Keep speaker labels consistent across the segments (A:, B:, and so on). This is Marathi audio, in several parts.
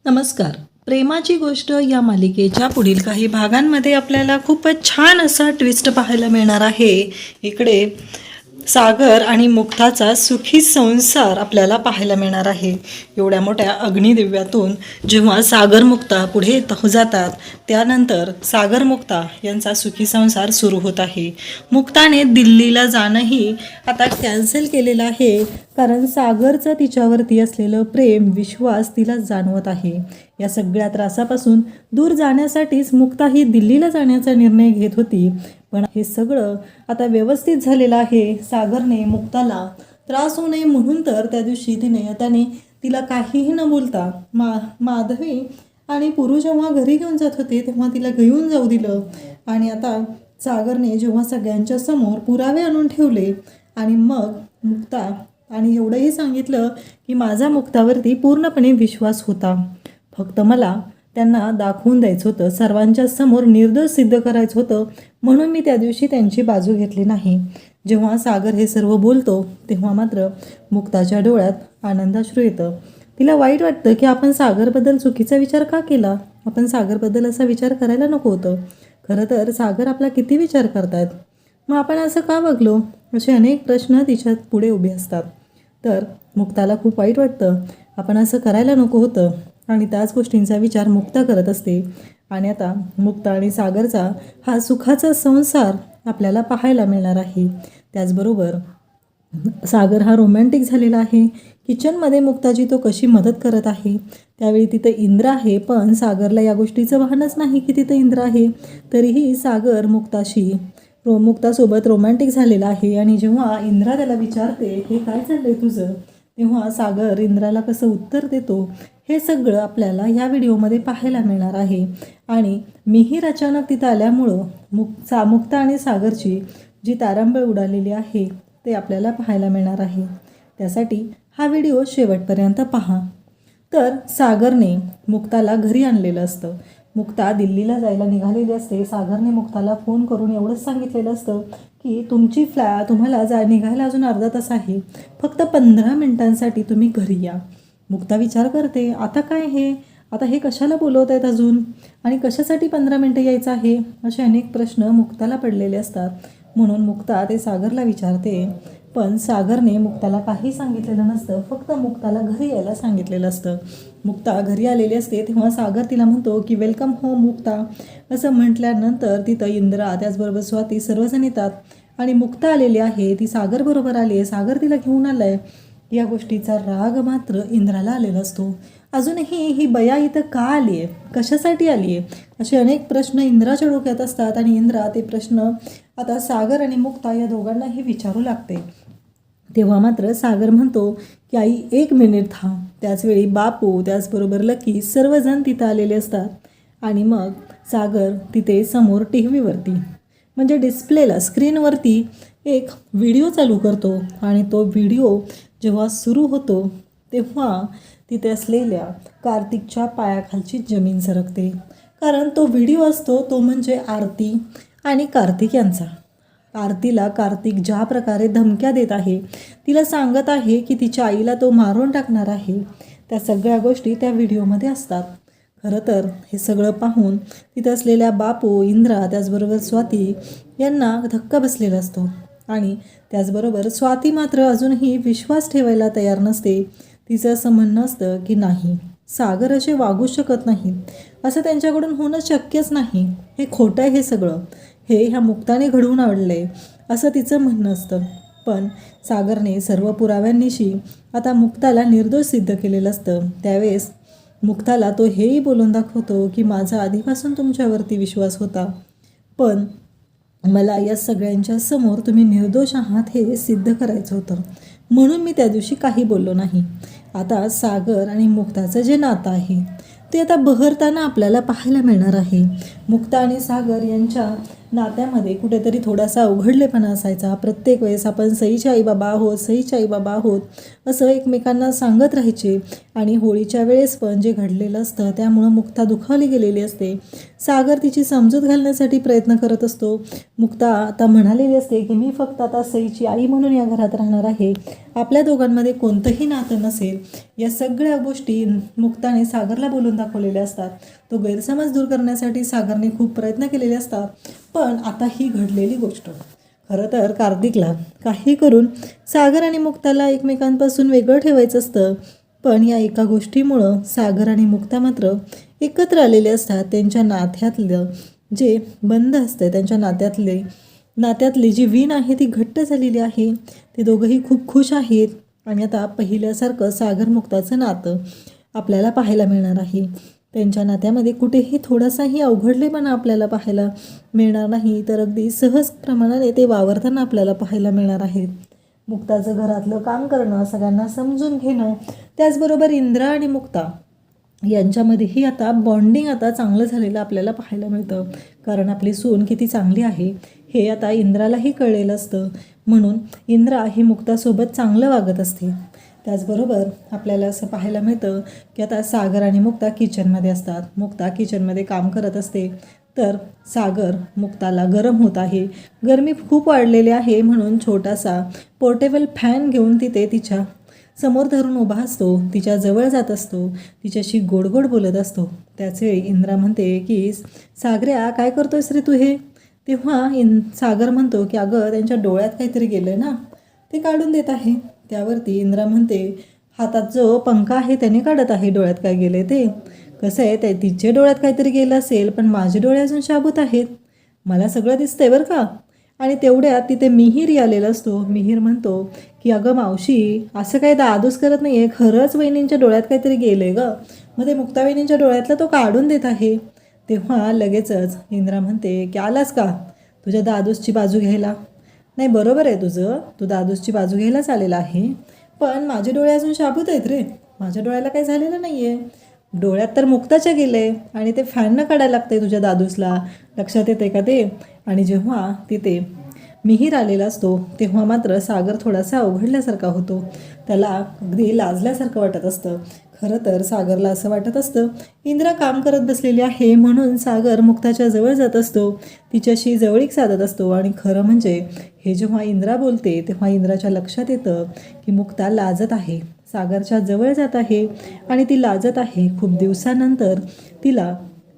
A: नमस्कार. प्रेमाची गोष्ट या मालिकेच्या पुढील काही भागांमध्ये आपल्याला खूपच छान असा ट्विस्ट पाहायला मिळणार आहे. इकडे सागर आणि मुक्ताचा सुखी संसार आपल्याला पाहायला मिळणार आहे. एवढ्या मोठ्या अग्निदिव्यातून जेव्हा सागर मुक्ता पुढे जातात त्यानंतर सागर मुक्ता यांचा सुखी संसार सुरू होत आहे. मुक्ताने दिल्लीला जाणंही आता कॅन्सल केलेलं आहे, कारण सागरचं तिच्यावरती असलेलं प्रेम विश्वास तिला जाणवत आहे. या सगळ्या त्रासापासून दूर जाण्यासाठीच मुक्ता ही दिल्लीला जाण्याचा निर्णय घेत होती. पण हे सगळं आता व्यवस्थित झालेलं आहे. सागरने मुक्ताला त्रास होऊ नये म्हणून तर त्या दिवशी त्याने तिला काहीही न बोलता माधवी आणि पुरू जेव्हा घरी घेऊन जात होते तेव्हा तिला घेऊन जाऊ दिलं. आणि आता सागरने जेव्हा सगळ्यांच्या समोर पुरावे आणून ठेवले आणि मग मुक्ता आणि एवढंही सांगितलं की माझा मुक्तावरती पूर्णपणे विश्वास होता, फक्त मला त्यांना दाखवून द्यायचं होतं, सर्वांच्या समोर निर्दोष सिद्ध करायचं होतं, म्हणून मी त्या दिवशी त्यांची बाजू घेतली नाही. जेव्हा सागर हे सर्व बोलतो तेव्हा मात्र मुक्ताच्या डोळ्यात आनंदाश्रू येतं. तिला वाईट वाटतं की आपण सागरबद्दल चुकीचा विचार का केला, आपण सागरबद्दल असा विचार करायला नको होतं. खरं तर सागर आपला किती विचार करतायत, मग आपण असं का वागलो, असे अनेक प्रश्न तिच्या पुढे उभे असतात. तर मुक्ताला खूप वाईट वाटतं, आपण असं करायला नको होतं, आणि त्याच गोष्टींचा विचार मुक्ता करत असते. आणि आता मुक्ता आणि सागरचा हा सुखाचा संसार आपल्याला पाहायला मिळणार आहे. त्याचबरोबर सागर हा रोमॅन्टिक झालेला आहे. किचनमध्ये मुक्ताची तो कशी मदत करत आहे. त्यावेळी तिथं इंद्र आहे, पण सागरला या गोष्टीचं भानच नाही की तिथं इंद्र आहे. तरीही सागर मुक्तासोबत रोमॅन्टिक झालेला आहे. आणि जेव्हा इंद्रा त्याला विचारते हे काय चाललंय तुझं, तेव्हा सागर इंद्राला कसं उत्तर देतो हे सगळं आपल्याला या व्हिडिओमध्ये पाहायला मिळणार आहे. आणि मिहीर अचानक तिथं आल्यामुळं मुक्ता आणि सागरची जी तारांबळ उडालेली आहे ते आपल्याला पाहायला मिळणार आहे. त्यासाठी हा व्हिडिओ शेवटपर्यंत पहा. तर सागरने मुक्ताला घरी आणलेलं असतं. मुक्ता दिल्लीला जायला निघालेली असते. सागरने मुक्ताला फोन करून एवढंच सांगितलेलं असतं की तुम्हाला निघायला अजून अर्धा तास आहे, फक्त 15 मिनिटांसाठी तुम्ही घरी या. मुक्ता विचार करते, आता हे कशाला बोलवत आहेत अजून, आणि कशासाठी 15 मिनटं यायचं आहे, असे अनेक प्रश्न मुक्ताला पडलेले असतात. म्हणून मुक्ता ते सागरला विचारते, पण सागरने मुक्ताला काही सांगितलेलं नसतं, फक्त मुक्ताला घरी यायला सांगितलेलं असतं. मुक्ता घरी आलेली असते तेव्हा सागर तिला म्हणतो की वेलकम होम मुक्ता. असं म्हटल्यानंतर तिथं इंद्रा त्याचबरोबर स्वाती सर्वजण येतात. आणि मुक्ता आलेली आहे, ती सागरबरोबर आली आहे, सागर तिला घेऊन आला आहे. या गोष्टीचा राग मात्र इंद्राला आलेला असतो. अजूनही ही बया इथं का आली आहे, कशासाठी आली आहे, असे अनेक प्रश्न इंद्राच्या डोक्यात असतात. आणि इंद्रा ते प्रश्न आता सागर आणि मुक्ता या दोघांनाही विचारू लागते. तेव्हा मात्र सागर म्हणतो की आई 1 मिनिट थांब. त्याचवेळी बापू त्याचबरोबर लकी सर्वजण तिथं आलेले असतात. आणि मग सागर तिथे समोर टीव्हीवरती म्हणजे डिस्प्लेला स्क्रीनवरती एक व्हिडिओ चालू करतो. आणि तो व्हिडिओ जेव्हा सुरू होतो तेव्हा तिथे असलेल्या कार्तिकच्या पायाखालची जमीन सरकते, कारण तो व्हिडिओ असतो तो म्हणजे आरती आणि कार्तिक यांचा. आरतीला कार्तिक ज्या प्रकारे धमक्या देत आहे, तिला सांगत आहे की तिच्या आईला तो मारून टाकणार आहे, त्या सगळ्या गोष्टी त्या व्हिडिओमध्ये असतात. खरं तर हे सगळं पाहून तिथं असलेल्या बापू, इंद्रा त्याचबरोबर स्वाती यांना धक्का बसलेला असतो. आणि त्याचबरोबर स्वाती मात्र अजूनही विश्वास ठेवायला तयार नसते. तिचं असं म्हणणं असतं की नाही, सागर असे वागू शकत नाहीत, असं त्यांच्याकडून होणं शक्यच नाही, हे खोटं आहे, हे सगळं ह्या मुक्ताने घडवून आणलंय, असं तिचं म्हणणं असतं. पण सागरने सर्व पुराव्यांनिशी आता मुक्ताला निर्दोष सिद्ध केलेलं असतं. त्यावेळेस मुक्ताला तो हेही बोलून दाखवतो की माझा आधीपासून तुमच्यावरती विश्वास होता, पण मला या सगळ्यांच्या समोर तुम्ही निर्दोष आहात हे सिद्ध करायचं होतं, म्हणून मी त्या दिवशी काही बोललो नाही. आता सागर आणि मुक्ताचं जे नातं आहे ते आता बहरताना आपल्याला पाहायला मिळणार आहे. मुक्ता आणि सागर यांच्या नात्यामध्ये कुठेतरी थोडासा अवघडलेपणा असायचा. प्रत्येक वेळेस आपण सईचे आईबाबा आहोत, सईचे आईबाबा आहोत असं एकमेकांना सांगत राहायचे. आणि होळीच्या वेळेस पण जे घडलेलं असतं त्यामुळं मुक्ता दुखावली गेलेली असते. सागर तिची समजूत घालण्यासाठी प्रयत्न करत असतो. मुक्ता आता म्हणालेली असते की मी फक्त आता सईची आई म्हणून या घरात राहणार आहे, आपल्या दोघांमध्ये कोणतंही नातं नसेल. या सगळ्या गोष्टी मुक्ताने सागरला बोलून दाखवलेल्या असतात. तो गैरसमज दूर करण्यासाठी सागरने खूप प्रयत्न केलेले असतात. पण आता ही घडलेली गोष्ट खरं तर कार्तिकला काही करून सागर आणि मुक्ताला एकमेकांपासून वेगळं ठेवायचं असतं. पण या एका गोष्टीमुळं सागर आणि मुक्ता मात्र एकत्र आलेले असतात. त्यांच्या नात्यातलं जे बंध असतं, त्यांच्या नात्यातली जी वीण आहे ती घट्ट झालेली आहे. ते दोघंही खूप खुश आहेत. आणि आता पहिल्यासारखं सागर मुक्ताचं नातं आपल्याला पाहायला मिळणार आहे. त्यांच्या नात्यामध्ये कुठेही थोडासाही अवघडलेपणा आपल्याला पाहायला मिळणार नाही, तर अगदी सहज प्रमाणाने ते वावरताना आपल्याला पाहायला मिळणार आहेत. मुक्ताचं घरातलं काम करणं, सगळ्यांना समजून घेणं, त्याचबरोबर इंद्रा आणि मुक्ता यांच्यामध्येही आता बॉन्डिंग आता चांगलं झालेलं आपल्याला पाहायला मिळतं. कारण आपली सून किती चांगली आहे हे आता इंद्रालाही कळलेलं असतं. म्हणून इंद्रा ही मुक्तासोबत चांगलं वागत असते. त्याचबरोबर आपल्याला असं पाहायला मिळतं की आता सागर आणि मुक्ता किचनमध्ये असतात. मुक्ता किचनमध्ये काम करत असते, तर सागर मुक्ताला गरम होत आहे, गरमी खूप वाढलेली आहे म्हणून छोटासा पोर्टेबल फॅन घेऊन तिथे तिच्या समोर धरून उभा असतो, तिच्या जवळ जात असतो, तिच्याशी गोड गोड बोलत असतो. त्याचवेळी इंद्रा म्हणते की सागऱ्या काय करतोयस रे तू हे? तेव्हा सागर म्हणतो की अगं त्यांच्या डोळ्यात काहीतरी गेलं ना, ते काढून देत आहे. त्यावरती इंद्रा म्हणते हातात जो पंखा आहे त्याने काढत आहे, डोळ्यात काय गेले ते. कसं आहे ते तिचे डोळ्यात काहीतरी गेलं असेल, पण माझे डोळे अजून शाबूत आहेत, मला सगळं दिसतंय बरं का. आणि तेवढ्यात तिथे मिहीर आलेला असतो. मिहीर म्हणतो की अगं मावशी असं काही दादूस करत नाही आहे, खरंच वहिनींच्या डोळ्यात काहीतरी गेलं आहे गं. मग ते मुक्ता वहिनींच्या डोळ्यातला तो काढून देत आहे. तेव्हा लगेचच इंद्रा म्हणते की आलास का तुझ्या दादूसची बाजू घ्यायला? नाही बरोबर आहे तुझं, तू दादूसची बाजू घ्यायलाच आलेला आहे, पण माझे डोळे अजून शाबूत आहेत रे, माझ्या डोळ्याला काही झालेलं नाही आहे. डोळ्यात तर मुक्ताच्या गेले आणि ते फॅननं काढायला लागते तुझ्या दादूसला, लक्षात येते का ते? आणि जेव्हा तिथे मिहीर आलेला असतो तेव्हा मात्र सागर थोडासा अवघडल्यासारखा होतो. त्याला अगदी लाजल्यासारखं वाटत असतं. खरं तर सागरला असं वाटत असतं इंद्रा काम करत बसलेली आहे म्हणून सागर मुक्ताच्या जवळ जात असतो, तिच्याशी जवळीक साधत असतो. आणि खरं म्हणजे हे जेव्हा इंद्रा बोलते तेव्हा इंद्राच्या लक्षात येतं की मुक्ता लाजत आहे, सागरच्या जवळ जात आहे आणि ती लाजत आहे. खूप दिवसानंतर तिला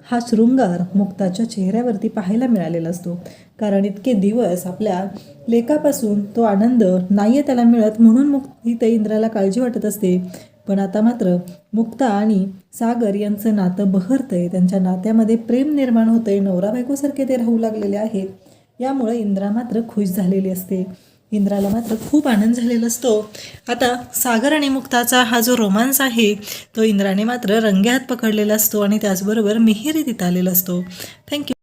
A: हा शृंगार मुक्ताच्या चेहऱ्यावरती पाहायला मिळालेला असतो. कारण इतके दिवस आपल्या लेकापासून तो आनंद नाही आहे त्याला मिळत, म्हणून इथे इंद्राला काळजी वाटत असते. पण आता मात्र मुक्ता आणि सागर यांचं नातं बहरतंय, त्यांच्या नात्यामध्ये प्रेम निर्माण होतंय, नवरा बायकोसारखे ते राहू लागलेले आहेत. यामुळे इंद्रा मात्र खुश झालेली असते. इंद्राला मात्र खूप आनंद झालेला असतो. आता सागर आणि मुक्ताचा हा जो रोमांस आहे तो इंद्राने मात्र रंगेहात पकडलेला असतो आणि त्याचबरोबर मिहीरही तिथं आलेला असतो. थँक्यू.